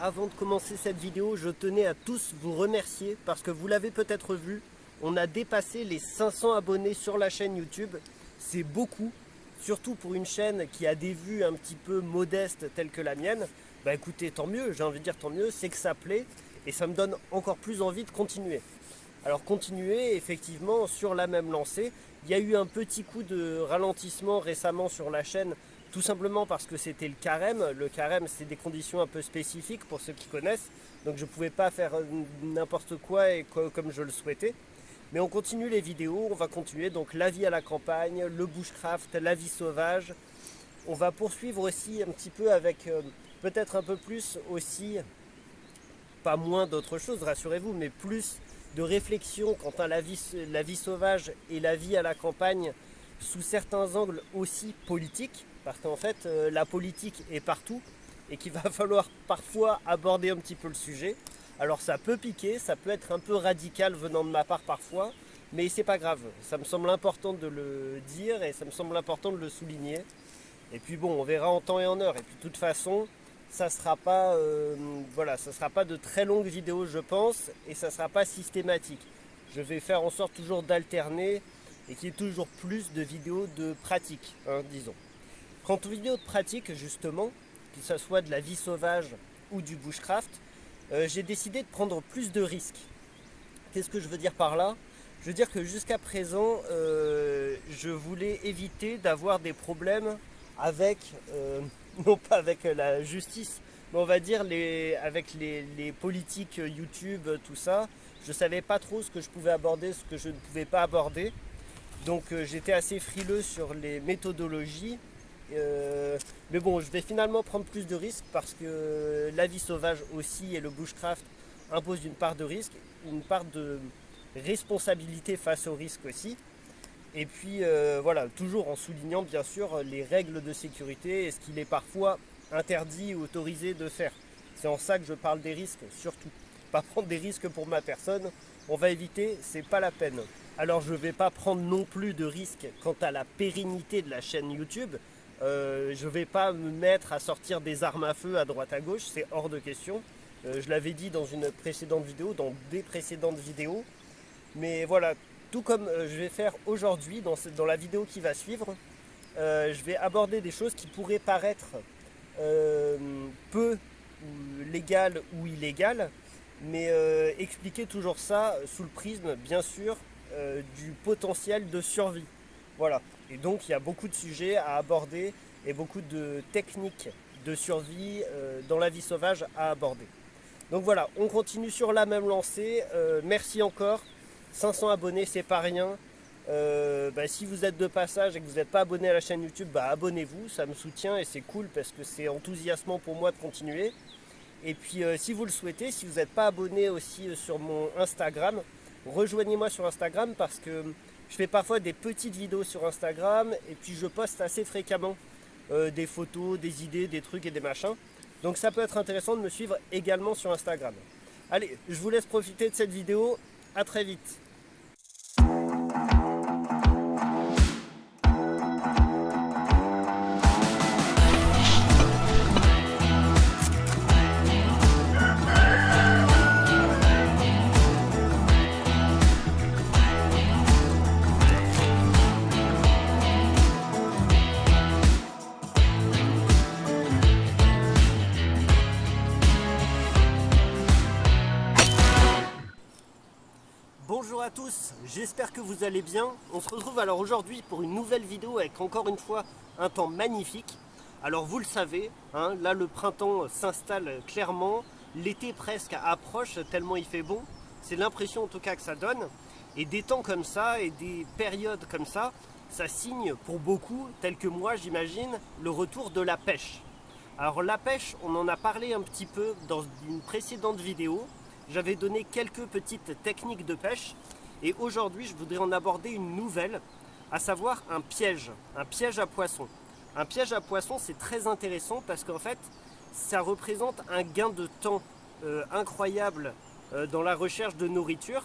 avant de commencer cette vidéo, je tenais à tous vous remercier parce que vous l'avez peut-être vu, on a dépassé les 500 abonnés sur la chaîne YouTube. C'est beaucoup, surtout pour une chaîne qui a des vues un petit peu modestes telles que la mienne. Bah écoutez, tant mieux, j'ai envie de dire tant mieux, c'est que ça plaît et ça me donne encore plus envie de continuer. Alors continuer effectivement sur la même lancée. Il y a eu un petit coup de ralentissement récemment sur la chaîne, tout simplement parce que c'était le carême. Le carême, c'est des conditions un peu spécifiques pour ceux qui connaissent. Donc je ne pouvais pas faire n'importe quoi et comme je le souhaitais. Mais on continue les vidéos, on va continuer donc la vie à la campagne, le bushcraft, la vie sauvage. On va poursuivre aussi un petit peu avec peut-être un peu plus aussi, pas moins d'autres choses, rassurez-vous, mais plus de réflexion quant à la vie sauvage et la vie à la campagne sous certains angles aussi politiques, parce qu'en fait la politique est partout et qu'il va falloir parfois aborder un petit peu le sujet. Alors ça peut piquer, ça peut être un peu radical venant de ma part parfois, mais c'est pas grave, ça me semble important de le dire et ça me semble important de le souligner. Et puis bon, on verra en temps et en heure. Et puis de toute façon, ça sera pas, voilà, ça sera pas de très longues vidéos, je pense, et ça sera pas systématique. Je vais faire en sorte toujours d'alterner et qu'il y ait toujours plus de vidéos de pratique, hein, disons. Quant aux vidéos de pratique, justement, que ce soit de la vie sauvage ou du bushcraft, j'ai décidé de prendre plus de risques. Qu'est-ce que je veux dire par là? Je veux dire que jusqu'à présent, je voulais éviter d'avoir des problèmes avec, non pas avec la justice, mais on va dire avec les politiques YouTube, tout ça. Je ne savais pas trop ce que je pouvais aborder, ce que je ne pouvais pas aborder. Donc j'étais assez frileux sur les méthodologies. Mais bon, je vais finalement prendre plus de risques parce que la vie sauvage aussi et le bushcraft imposent une part de risque, une part de responsabilité face au risque aussi. Et puis voilà, toujours en soulignant bien sûr les règles de sécurité et ce qu'il est parfois interdit ou autorisé de faire. C'est en ça que je parle des risques, surtout. Pas prendre des risques pour ma personne, on va éviter, c'est pas la peine. Alors je ne vais pas prendre non plus de risques quant à la pérennité de la chaîne YouTube. Je ne vais pas me mettre à sortir des armes à feu à droite à gauche, c'est hors de question. Je l'avais dit dans une précédente vidéo, dans des précédentes vidéos. Mais voilà, tout comme je vais faire aujourd'hui dans la vidéo qui va suivre, je vais aborder des choses qui pourraient paraître peu légales ou illégales, mais expliquer toujours ça sous le prisme, bien sûr, du potentiel de survie. Voilà, et donc il y a beaucoup de sujets à aborder et beaucoup de techniques de survie dans la vie sauvage à aborder. Donc voilà, on continue sur la même lancée. Merci encore. 500 abonnés, c'est pas rien. Si vous êtes de passage et que vous n'êtes pas abonné à la chaîne YouTube, abonnez-vous, ça me soutient et c'est cool parce que c'est enthousiasmant pour moi de continuer. Et puis si vous le souhaitez, si vous n'êtes pas abonné aussi sur mon Instagram, rejoignez-moi sur Instagram parce que je fais parfois des petites vidéos sur Instagram et puis je poste assez fréquemment des photos, des idées, des trucs et des machins. Donc ça peut être intéressant de me suivre également sur Instagram. Allez, je vous laisse profiter de cette vidéo. À très vite. Bonjour à tous, j'espère que vous allez bien. On se retrouve alors aujourd'hui pour une nouvelle vidéo avec encore une fois un temps magnifique. Alors vous le savez, hein, là le printemps s'installe clairement, l'été presque approche tellement il fait beau. C'est l'impression en tout cas que ça donne. Et des temps comme ça et des périodes comme ça signe pour beaucoup, tel que moi j'imagine, le retour de la pêche. Alors la pêche, on en a parlé un petit peu dans une précédente vidéo. J'avais donné quelques petites techniques de pêche et aujourd'hui je voudrais en aborder une nouvelle, à savoir un piège à poisson. Un piège à poisson, c'est très intéressant parce qu'en fait ça représente un gain de temps incroyable dans la recherche de nourriture,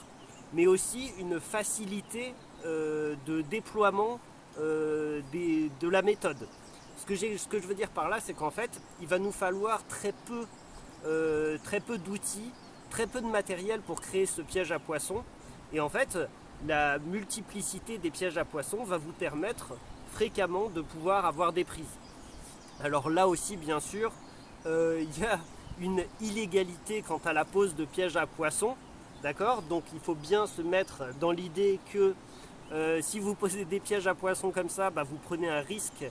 mais aussi une facilité de déploiement de la méthode. Ce que je veux dire par là, c'est qu'en fait il va nous falloir très peu très peu d'outils, très peu de matériel pour créer ce piège à poisson. Et en fait, la multiplicité des pièges à poisson va vous permettre fréquemment de pouvoir avoir des prises. Alors là aussi, bien sûr, il y a une illégalité quant à la pose de pièges à poisson. D'accord? Donc il faut bien se mettre dans l'idée que si vous posez des pièges à poisson comme ça, bah, vous prenez un risque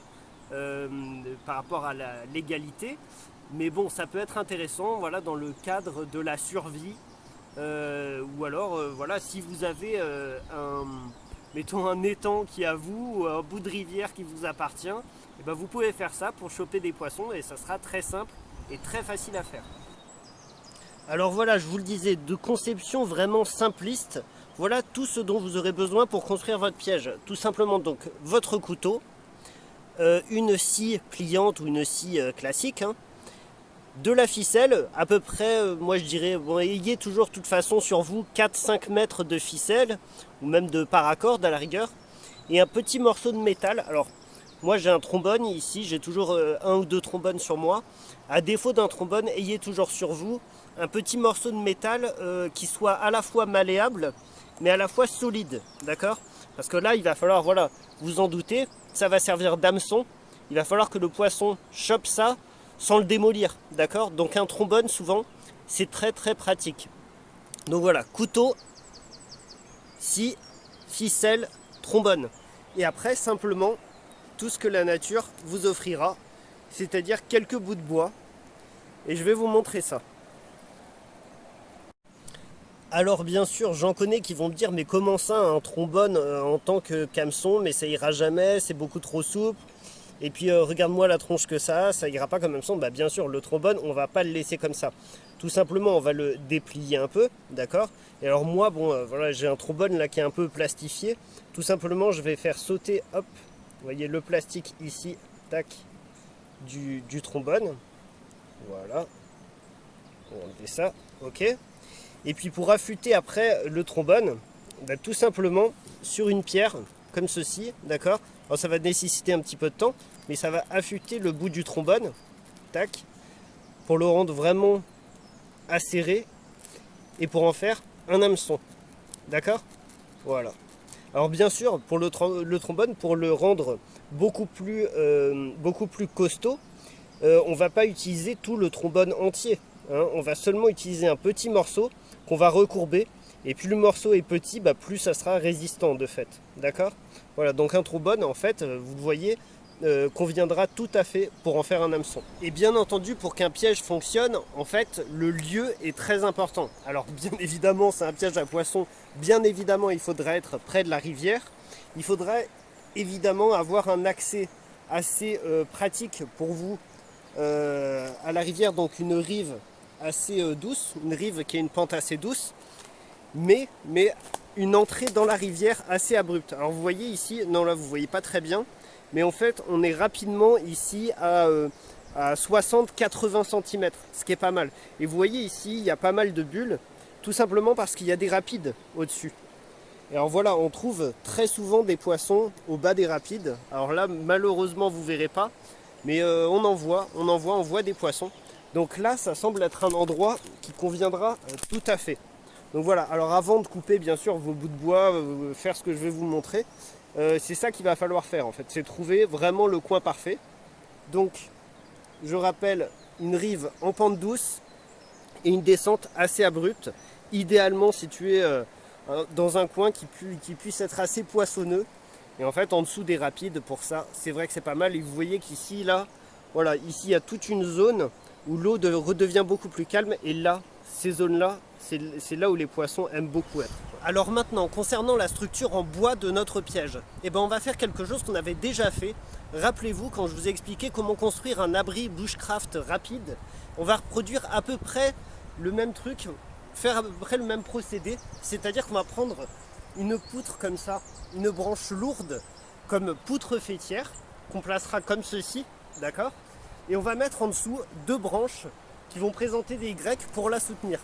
euh, par rapport à la légalité. Mais bon, ça peut être intéressant, voilà, dans le cadre de la survie. Ou alors, voilà, si vous avez mettons un étang qui est à vous, ou un bout de rivière qui vous appartient, et ben vous pouvez faire ça pour choper des poissons et ça sera très simple et très facile à faire. Alors voilà, je vous le disais, de conception vraiment simpliste, voilà tout ce dont vous aurez besoin pour construire votre piège. Tout simplement donc votre couteau, une scie pliante ou une scie classique, hein, de la ficelle, à peu près, moi je dirais, bon, ayez toujours de toute façon sur vous 4-5 mètres de ficelle, ou même de paracorde à la rigueur, et un petit morceau de métal. Alors, moi j'ai un trombone ici, j'ai toujours un ou deux trombones sur moi. À défaut d'un trombone, ayez toujours sur vous un petit morceau de métal qui soit à la fois malléable, mais à la fois solide, d'accord? Parce que là, il va falloir, voilà, vous en doutez, ça va servir d'hameçon. Il va falloir que le poisson chope ça sans le démolir, d'accord? Donc un trombone, souvent, c'est très très pratique. Donc voilà, couteau, scie, ficelle, trombone. Et après, simplement, tout ce que la nature vous offrira, c'est-à-dire quelques bouts de bois. Et je vais vous montrer ça. Alors bien sûr, j'en connais qui vont me dire, mais comment ça, un trombone en tant que cameçon, mais ça ira jamais, c'est beaucoup trop souple. Et puis regarde-moi la tronche que ça ira pas comme hameçon. Bah bien sûr, le trombone, on va pas le laisser comme ça. Tout simplement, on va le déplier un peu, d'accord? Et alors moi, bon, voilà, j'ai un trombone là qui est un peu plastifié. Tout simplement, je vais faire sauter, hop, vous voyez le plastique ici, tac, du trombone. Voilà, on va enlever ça, ok. Et puis pour affûter après le trombone, bah, tout simplement sur une pierre, comme ceci, d'accord? Alors ça va nécessiter un petit peu de temps, mais ça va affûter le bout du trombone, tac, pour le rendre vraiment acéré et pour en faire un hameçon, d'accord? Voilà. Alors bien sûr, pour le trombone, pour le rendre beaucoup plus costaud, on ne va pas utiliser tout le trombone entier, hein. On va seulement utiliser un petit morceau qu'on va recourber. Et plus le morceau est petit, bah, plus ça sera résistant de fait. D'accord? Voilà, donc un trombone, en fait, vous le voyez, conviendra tout à fait pour en faire un hameçon. Et bien entendu, pour qu'un piège fonctionne, en fait, le lieu est très important. Alors bien évidemment, c'est un piège à poisson. Bien évidemment, il faudra être près de la rivière. Il faudrait évidemment avoir un accès assez pratique pour vous à la rivière, donc une rive assez douce, une rive qui a une pente assez douce, mais une entrée dans la rivière assez abrupte. Alors vous voyez ici, non là vous voyez pas très bien, mais en fait on est rapidement ici à 60-80 cm, ce qui est pas mal. Et vous voyez ici, il y a pas mal de bulles, tout simplement parce qu'il y a des rapides au-dessus. Et alors voilà, on trouve très souvent des poissons au bas des rapides. Alors là, malheureusement, vous verrez pas, mais on voit des poissons. Donc là, ça semble être un endroit qui conviendra tout à fait. Donc voilà, alors avant de couper bien sûr vos bouts de bois, faire ce que je vais vous montrer, c'est ça qu'il va falloir faire en fait, c'est trouver vraiment le coin parfait. Donc, je rappelle, une rive en pente douce et une descente assez abrupte, idéalement située dans un coin qui puisse être assez poissonneux. Et en fait, en dessous des rapides, pour ça, c'est vrai que c'est pas mal. Et vous voyez qu'ici, là, voilà, ici, il y a toute une zone où l'eau redevient beaucoup plus calme. Et là, ces zones-là, c'est là où les poissons aiment beaucoup être. Alors maintenant, concernant la structure en bois de notre piège, eh ben, on va faire quelque chose qu'on avait déjà fait. Rappelez-vous, quand je vous ai expliqué comment construire un abri bushcraft rapide, on va reproduire à peu près le même truc, faire à peu près le même procédé. C'est-à-dire qu'on va prendre une poutre comme ça, une branche lourde comme poutre fêtière, qu'on placera comme ceci, d'accord? Et on va mettre en dessous deux branches qui vont présenter des Y pour la soutenir.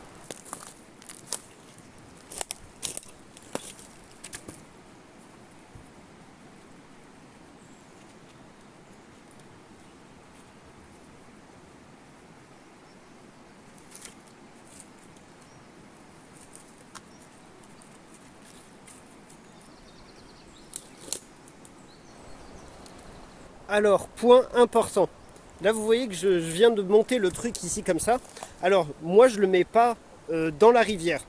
Alors, point important. Là, vous voyez que je viens de monter le truc ici comme ça. Alors, moi, je ne le mets pas dans la rivière.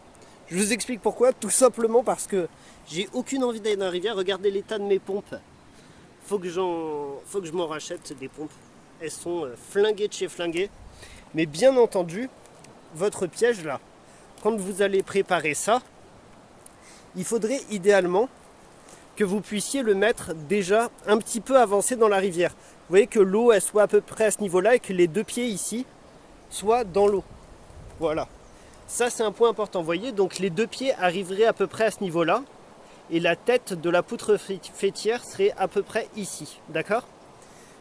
Je vous explique pourquoi. Tout simplement parce que j'ai aucune envie d'aller dans la rivière. Regardez l'état de mes pompes. Faut que je m'en rachète des pompes. Elles sont flinguées de chez flinguées. Mais bien entendu, votre piège là, quand vous allez préparer ça, il faudrait idéalement que vous puissiez le mettre déjà un petit peu avancé dans la rivière. Vous voyez que l'eau elle soit à peu près à ce niveau-là et que les 2 pieds ici soient dans l'eau. Voilà. Ça c'est un point important. Vous voyez, donc les 2 pieds arriveraient à peu près à ce niveau-là et la tête de la poutre fêtière serait à peu près ici. D'accord?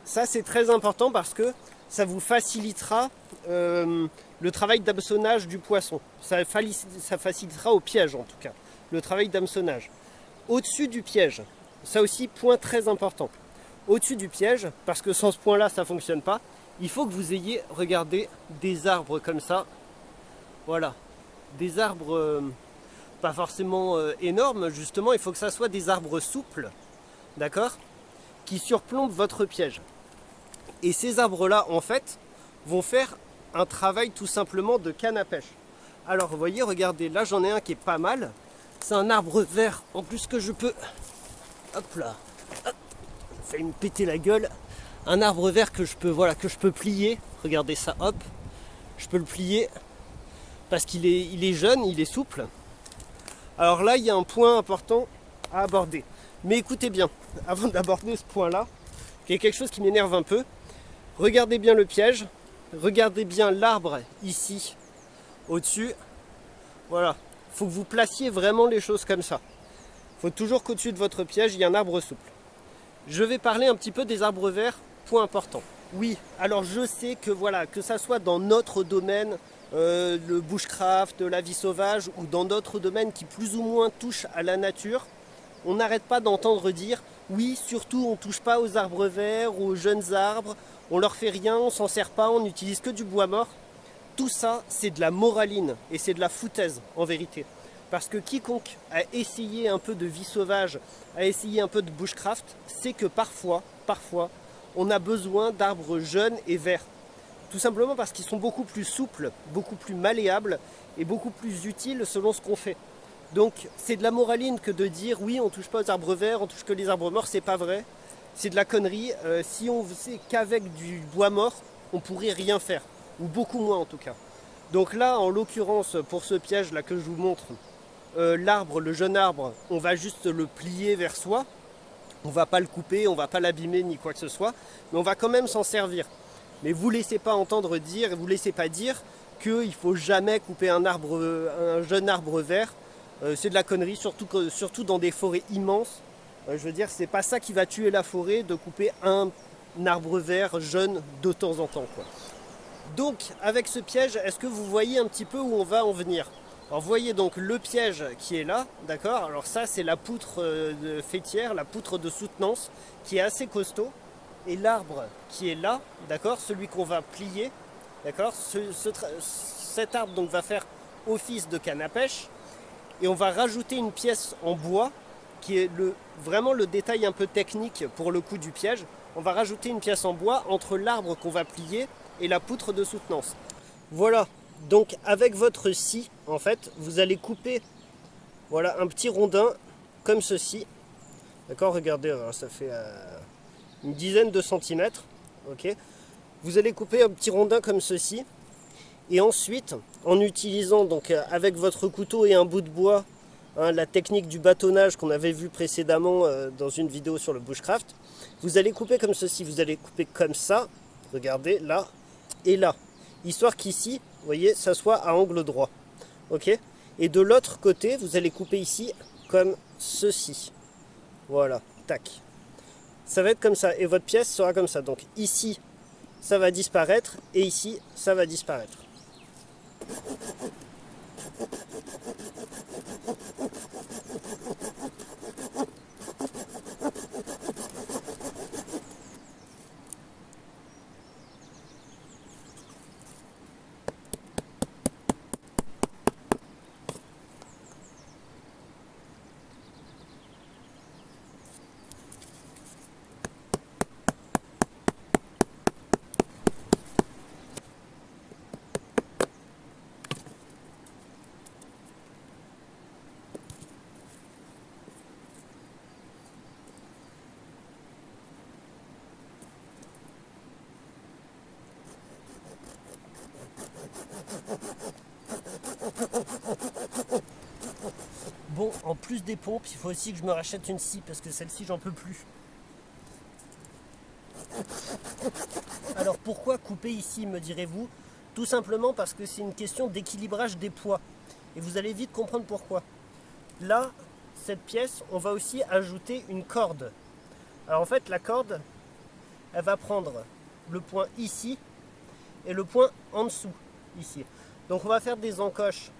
Ça c'est très important parce que ça vous facilitera le travail d'hameçonnage du poisson. Ça facilitera au piège en tout cas, le travail d'hameçonnage. Au-dessus du piège, ça aussi point très important. Au-dessus du piège, parce que sans ce point-là ça ne fonctionne pas, il faut que vous ayez, regardez, des arbres comme ça. Voilà, des arbres pas forcément énormes, justement, il faut que ça soit des arbres souples, d'accord, qui surplombent votre piège. Et ces arbres-là, en fait, vont faire un travail tout simplement de canne à pêche. Alors, vous voyez, regardez, là j'en ai un qui est pas mal. C'est un arbre vert, en plus que je peux... Hop là, hop, ça fait me péter la gueule. Un arbre vert que je peux, voilà, que je peux plier. Regardez ça, hop. Je peux le plier parce qu'il est, il est jeune, il est souple. Alors là, il y a un point important à aborder. Mais écoutez bien, avant d'aborder ce point-là, qui est quelque chose qui m'énerve un peu, regardez bien le piège, regardez bien l'arbre ici, au-dessus. Voilà, il faut que vous placiez vraiment les choses comme ça. Il faut toujours qu'au-dessus de votre piège, il y ait un arbre souple. Je vais parler un petit peu des arbres verts, point important. Oui, alors je sais que voilà, que ça soit dans notre domaine, le bushcraft, la vie sauvage, ou dans d'autres domaines qui plus ou moins touchent à la nature, on n'arrête pas d'entendre dire oui, surtout on ne touche pas aux arbres verts, aux jeunes arbres, on leur fait rien, on s'en sert pas, on n'utilise que du bois mort. Tout ça, c'est de la moraline et c'est de la foutaise en vérité. Parce que quiconque a essayé un peu de vie sauvage, a essayé un peu de bushcraft, sait que parfois, on a besoin d'arbres jeunes et verts. Tout simplement parce qu'ils sont beaucoup plus souples, beaucoup plus malléables et beaucoup plus utiles selon ce qu'on fait. Donc c'est de la moraline que de dire oui, on touche pas aux arbres verts, on touche que les arbres morts, c'est pas vrai. C'est de la connerie. Si on faisait qu'avec du bois mort, on pourrait rien faire. Ou beaucoup moins en tout cas. Donc là, en l'occurrence, pour ce piège là que je vous montre, l'arbre, le jeune arbre, on va juste le plier vers soi. On va pas le couper, on va pas l'abîmer ni quoi que ce soit, mais on va quand même s'en servir. Mais vous laissez pas entendre dire, vous laissez pas dire qu'il faut jamais couper un jeune arbre vert. C'est de la connerie, surtout dans des forêts immenses. Je veux dire, c'est pas ça qui va tuer la forêt, de couper un arbre vert jeune de temps en temps, quoi. Donc, avec ce piège, est-ce que vous voyez un petit peu où on va en venir? Alors, vous voyez donc le piège qui est là, d'accord? Alors ça, c'est la poutre de fêtière, la poutre de soutenance, qui est assez costaud. Et l'arbre qui est là, d'accord? Celui qu'on va plier, d'accord? Cet arbre donc va faire office de canne à pêche. Et on va rajouter une pièce en bois, qui est vraiment le détail un peu technique pour le coup du piège. On va rajouter une pièce en bois entre l'arbre qu'on va plier et la poutre de soutenance. Voilà, donc avec votre scie, en fait, vous allez couper voilà, un petit rondin comme ceci. D'accord, regardez, ça fait une dizaine de centimètres. Ok. Vous allez couper un petit rondin comme ceci. Et ensuite, en utilisant donc avec votre couteau et un bout de bois, la technique du bâtonnage qu'on avait vu précédemment dans une vidéo sur le bushcraft, vous allez couper comme ceci. Vous allez couper comme ça, regardez, là et là. Histoire qu'ici, vous voyez, ça soit à angle droit. Ok. Et de l'autre côté, vous allez couper ici comme ceci. Voilà, tac. Ça va être comme ça et votre pièce sera comme ça. Donc ici, ça va disparaître et ici, ça va disparaître. En plus des pompes, il faut aussi que je me rachète une scie parce que celle-ci j'en peux plus. Alors pourquoi couper ici, me direz-vous? Tout simplement parce que c'est une question d'équilibrage des poids. Et vous allez vite comprendre pourquoi. Là, cette pièce, on va aussi ajouter une corde. Alors en fait, la corde, elle va prendre le point ici et le point en dessous, ici. Donc on va faire des encoches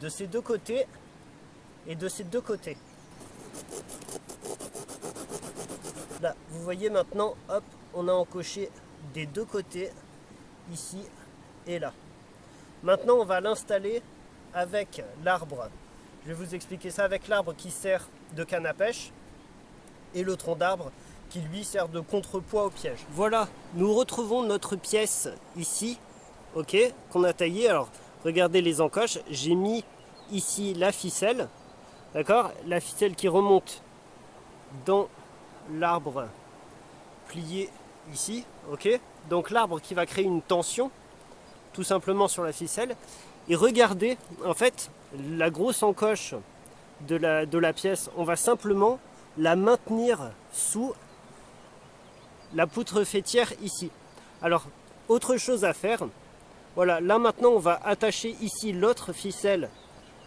de ces deux côtés et de ces deux côtés. Là, vous voyez maintenant, hop, on a encoché des deux côtés, ici et là. Maintenant, on va l'installer avec l'arbre. Je vais vous expliquer ça avec l'arbre qui sert de canne à pêche et le tronc d'arbre qui lui sert de contrepoids au piège. Voilà, nous retrouvons notre pièce ici, ok, qu'on a taillée. Alors, regardez les encoches, j'ai mis ici la ficelle, d'accord, la ficelle qui remonte dans l'arbre plié ici, ok, donc l'arbre qui va créer une tension tout simplement sur la ficelle. Et regardez, en fait, la grosse encoche de la pièce, on va simplement la maintenir sous la poutre faîtière ici. Alors, autre chose à faire, voilà, là maintenant on va attacher ici l'autre ficelle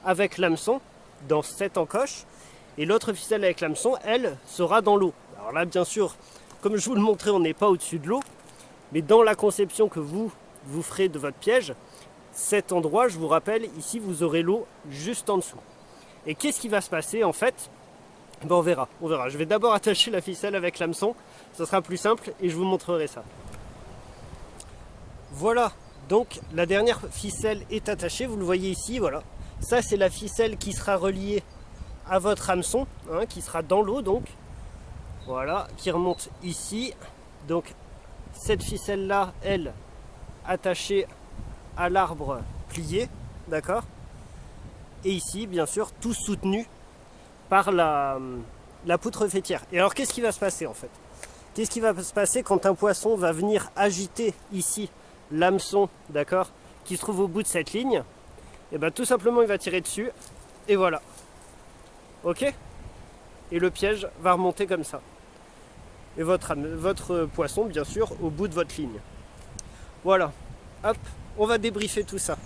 avec l'hameçon dans cette encoche, et l'autre ficelle avec l'hameçon, elle, sera dans l'eau. Alors là, bien sûr, comme je vous le montrais, on n'est pas au-dessus de l'eau, mais dans la conception que vous ferez de votre piège, cet endroit, je vous rappelle, ici, vous aurez l'eau juste en dessous. Et qu'est-ce qui va se passer, en fait? Ben, on verra. Je vais d'abord attacher la ficelle avec l'hameçon, ça sera plus simple, et je vous montrerai ça. Voilà, donc la dernière ficelle est attachée, vous le voyez ici, voilà. Ça, c'est la ficelle qui sera reliée à votre hameçon, hein, qui sera dans l'eau, donc. Voilà, qui remonte ici. Donc, cette ficelle-là, elle, attachée à l'arbre plié, d'accord. Et ici, bien sûr, tout soutenu par la poutre faîtière. Et alors, qu'est-ce qui va se passer, en fait? Qu'est-ce qui va se passer quand un poisson va venir agiter ici l'hameçon, d'accord, qui se trouve au bout de cette ligne? Et bien, tout simplement, il va tirer dessus, et voilà. Ok? Et le piège va remonter comme ça. Et votre poisson, bien sûr, au bout de votre ligne. Voilà. Hop, on va débriefer tout ça.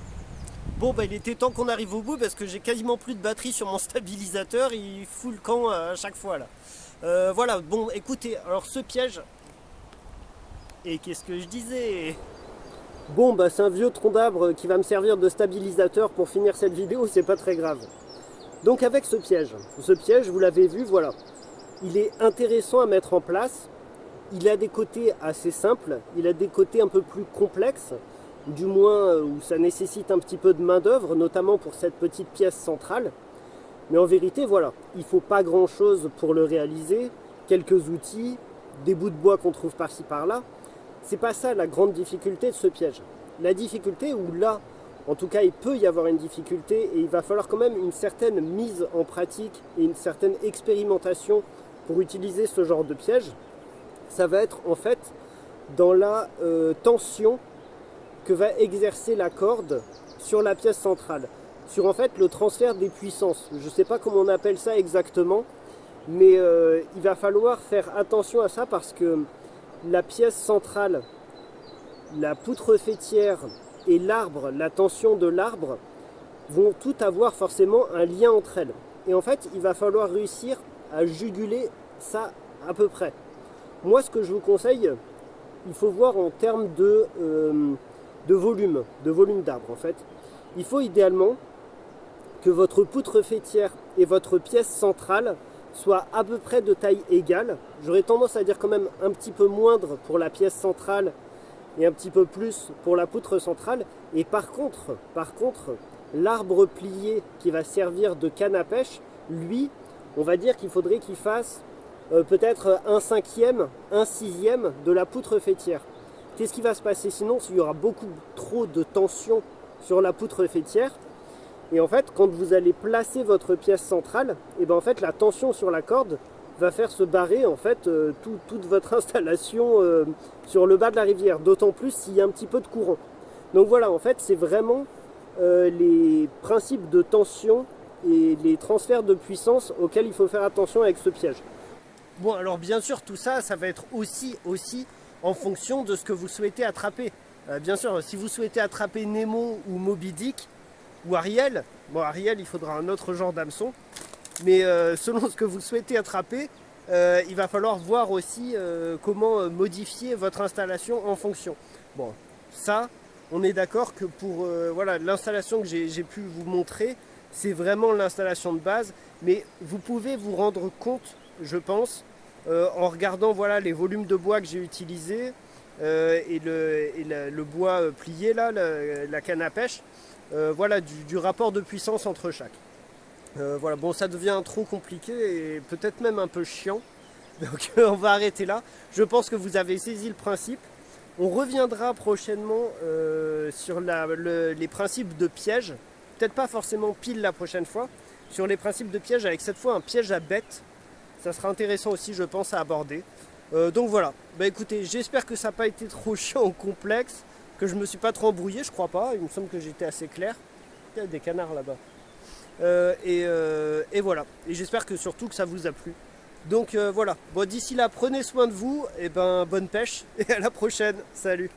Bon, bah, il était temps qu'on arrive au bout parce que j'ai quasiment plus de batterie sur mon stabilisateur. Il fout le camp à chaque fois, là. Voilà, bon, écoutez, alors ce piège... Et qu'est-ce que je disais? Bon, bah, c'est un vieux tronc d'arbre qui va me servir de stabilisateur pour finir cette vidéo, c'est pas très grave. Donc avec ce piège, vous l'avez vu, voilà, il est intéressant à mettre en place. Il a des côtés assez simples, il a des côtés un peu plus complexes, du moins où ça nécessite un petit peu de main d'œuvre, notamment pour cette petite pièce centrale. Mais en vérité, voilà, il ne faut pas grand chose pour le réaliser, quelques outils, des bouts de bois qu'on trouve par-ci par-là. C'est pas ça la grande difficulté de ce piège. La difficulté, où là, en tout cas, il peut y avoir une difficulté et il va falloir quand même une certaine mise en pratique et une certaine expérimentation pour utiliser ce genre de piège. Ça va être en fait dans la tension que va exercer la corde sur la pièce centrale. Sur en fait le transfert des puissances. Je ne sais pas comment on appelle ça exactement, mais il va falloir faire attention à ça parce que la pièce centrale, la poutre faîtière et l'arbre, la tension de l'arbre, vont tout avoir forcément un lien entre elles. Et en fait, il va falloir réussir à juguler ça à peu près. Moi, ce que je vous conseille, il faut voir en termes de volume d'arbre en fait. Il faut idéalement que votre poutre faîtière et votre pièce centrale soient à peu près de taille égale. J'aurais tendance à dire quand même un petit peu moindre pour la pièce centrale et un petit peu plus pour la poutre centrale. Et par contre, l'arbre plié qui va servir de canne à pêche, lui, on va dire qu'il faudrait qu'il fasse peut-être 1/5, 1/6 de la poutre faîtière. Qu'est-ce qui va se passer sinon? Il y aura beaucoup trop de tension sur la poutre faîtière. Et en fait, quand vous allez placer votre pièce centrale, et ben en fait, la tension sur la corde va faire se barrer en fait toute votre installation sur le bas de la rivière. D'autant plus s'il y a un petit peu de courant. Donc voilà, en fait, c'est vraiment les principes de tension et les transferts de puissance auxquels il faut faire attention avec ce piège. Bon, alors bien sûr, tout ça, ça va être aussi en fonction de ce que vous souhaitez attraper. Bien sûr, si vous souhaitez attraper Nemo ou Moby Dick ou Ariel, bon, Ariel, il faudra un autre genre d'hameçon, mais selon ce que vous souhaitez attraper, il va falloir voir aussi comment modifier votre installation en fonction. Bon, ça, on est d'accord que pour voilà, l'installation que j'ai pu vous montrer, c'est vraiment l'installation de base, mais vous pouvez vous rendre compte, je pense, en regardant voilà, les volumes de bois que j'ai utilisés et le bois plié, là, la canne à pêche, voilà, du rapport de puissance entre chaque. Voilà, bon, ça devient trop compliqué et peut-être même un peu chiant. Donc on va arrêter là. Je pense que vous avez saisi le principe. On reviendra prochainement sur les principes de piège. Peut-être pas forcément pile la prochaine fois. Sur les principes de piège avec cette fois un piège à bête. Ça sera intéressant aussi, je pense, à aborder. Donc voilà. Bah écoutez, j'espère que ça n'a pas été trop chiant ou complexe. Que je me suis pas trop embrouillé, je crois pas. Il me semble que j'étais assez clair. Il y a des canards là-bas. Et voilà. Et j'espère que surtout que ça vous a plu. Donc voilà. Bon, d'ici là, prenez soin de vous. Et ben bonne pêche. Et à la prochaine. Salut.